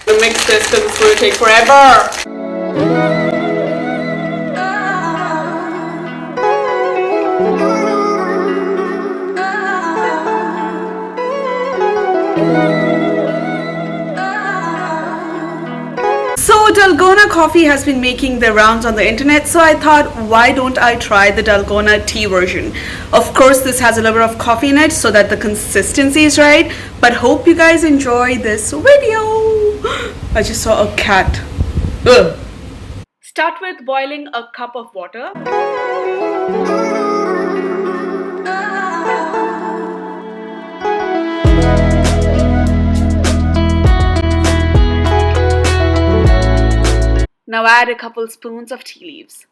To mix this because it's going to take forever. So Dalgona coffee has been making the rounds on the internet, so I thought, why don't I try the Dalgona tea version? Of course, this has a little bit of coffee in it so that the consistency is right, but hope you guys enjoy this video. I just saw a cat. Ugh. Start with boiling a cup of water. Now add a couple spoons of tea leaves.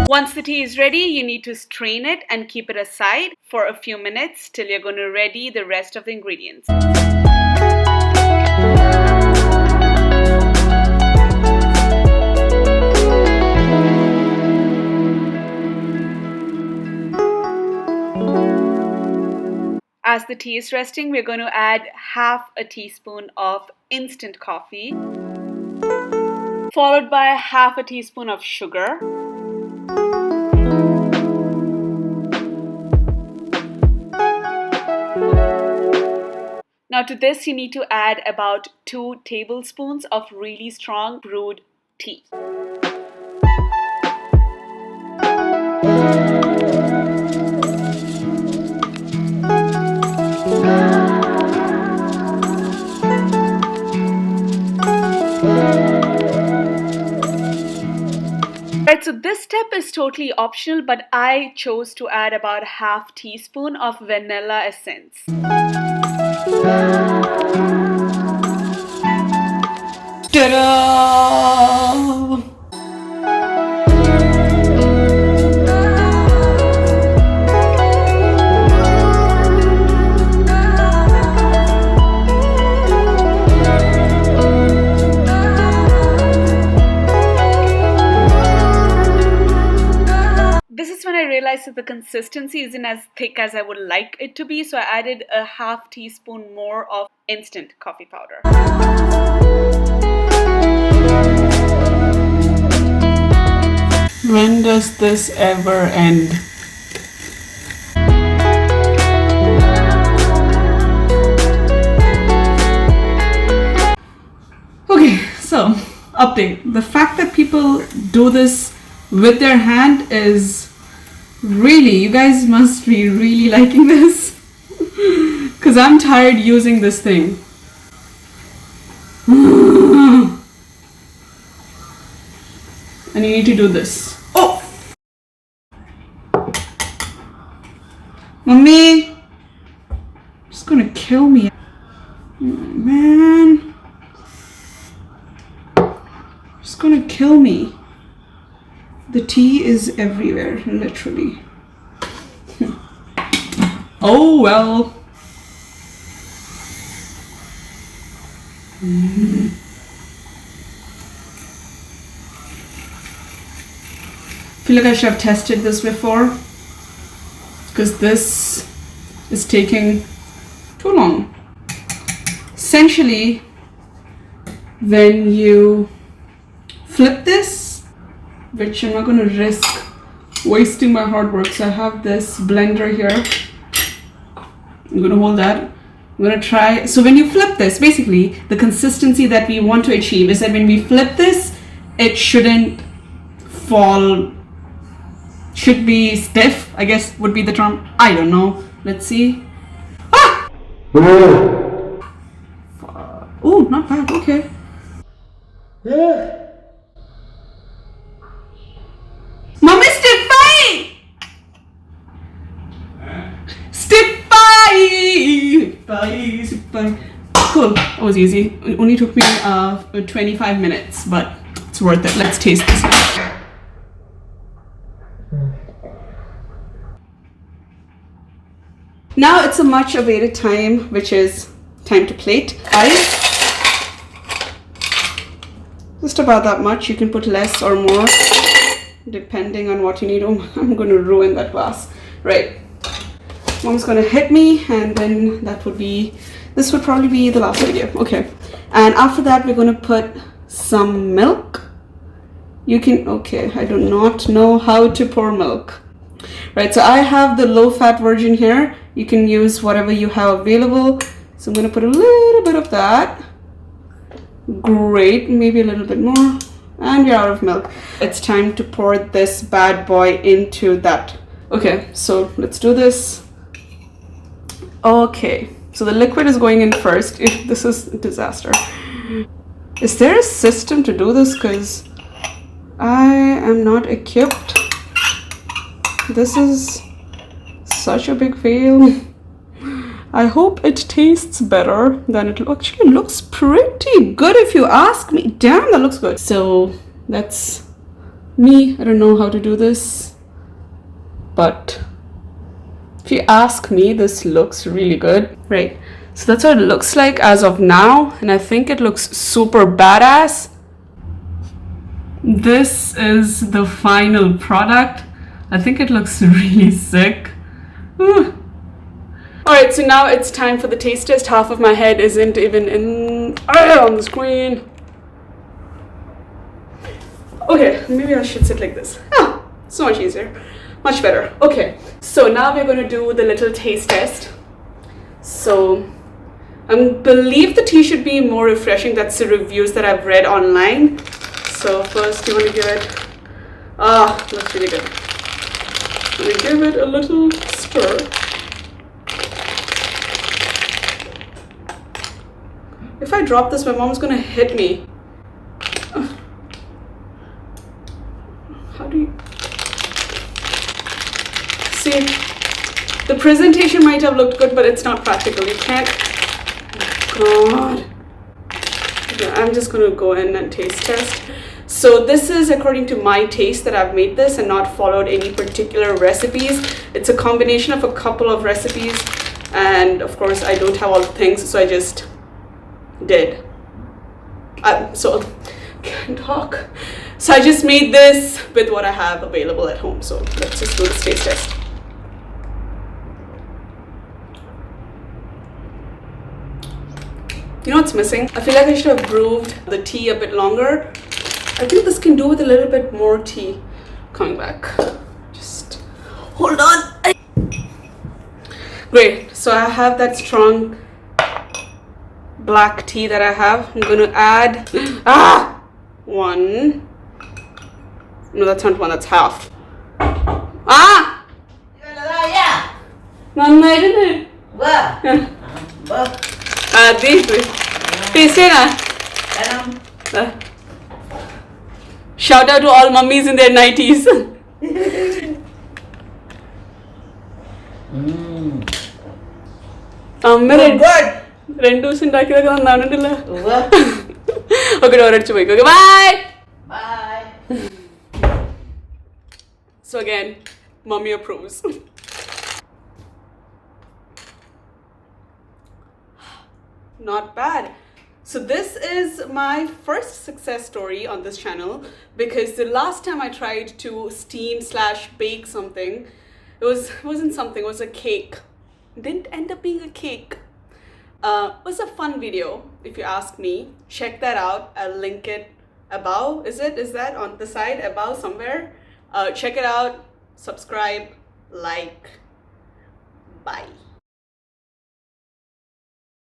Once the tea is ready, you need to strain it and keep it aside for a few minutes till you're going to ready the rest of the ingredients. As the tea is resting, we're going to add half a teaspoon of instant coffee, followed by half a teaspoon of sugar. Now to this you need to add about 2 tablespoons of really strong brewed tea. Right, so this step is totally optional, but I chose to add about half teaspoon of vanilla essence. Ta-da! This is when I realized that the consistency isn't as thick as I would like it to be, so I added a half teaspoon more of instant coffee powder. When does this ever end? Okay, so update. The fact that people do this with their hand is really, you guys must be really liking this because I'm tired using this thing. And you need to do this. Oh! Mommy! It's gonna kill me. Oh, man. It's gonna kill me. The tea is everywhere, literally. Oh well. I feel like I should have tested this before because this is taking too long. Essentially, when you flip this, which I'm not going to risk wasting my hard work, so I have this blender here. I'm going to hold that. I'm going to try. So when you flip this, basically the consistency that we want to achieve is that when we flip this, it shouldn't fall, should be stiff, I guess would be the term. I don't know. Let's see. Ah! Oh, not bad. Okay. Mommy, stiff pie! Stiff pie! Cool. That was easy. It only took me 25 minutes, but it's worth it. Let's taste this now. Now it's a much awaited time, which is time to plate. Ice. Just about that much. You can put less or more depending on what you need. Oh, I'm going to ruin that glass. Right. Mom's going to hit me, and then this would probably be the last video. Okay. And after that, we're going to put some milk. Okay, I do not know how to pour milk. Right, so I have the low-fat version here. You can use whatever you have available. So I'm going to put a little bit of that. Great, maybe a little bit more. And we're out of milk. It's time to pour this bad boy into that. Okay, so let's do this. Okay, so the liquid is going in first. This is a disaster. Is there a system to do this? Because I am not equipped. This is such a big fail. I hope it tastes better than it looks. Actually, it looks pretty good if you ask me. Damn, that looks good. So that's me. I don't know how to do this, but if you ask me, this looks really good. Right, so that's what it looks like as of now, and I think it looks super badass. This is the final product. I think it looks really sick. Ooh. Alright, so now it's time for the taste test. Half of my head isn't even on the screen. Okay, maybe I should sit like this. Ah, so much easier. Much better. Okay, so now we're going to do the little taste test. So, I believe the tea should be more refreshing. That's the reviews that I've read online. So first you want to give it, looks really good. I'm going to give it a little stir. If I drop this, my mom's going to hit me. How do you... See, the presentation might have looked good, but it's not practical. You can't... God. Okay, I'm just going to go in and taste test. So this is according to my taste that I've made this and not followed any particular recipes. It's a combination of a couple of recipes, and of course I don't have all the things, so I just did. So can't talk. So I just made this with what I have available at home. So let's just do this taste test. You know what's missing? I feel like I should have brewed the tea a bit longer. I think this can do with a little bit more tea. Coming back. Just hold on. Great. So I have that strong black tea that I have. I'm gonna add one. No, that's not one, that's half. None, I didn't. Shout out to all mummies in their 90s. Okay, bye. Bye. So again, mummy approves. Not bad. So this is my first success story on this channel, because the last time I tried to steam / bake something, it was a cake. It didn't end up being a cake. It was a fun video, if you ask me. Check that out. I'll link it above. Is that on the side above somewhere? Check it out, subscribe, like. Bye.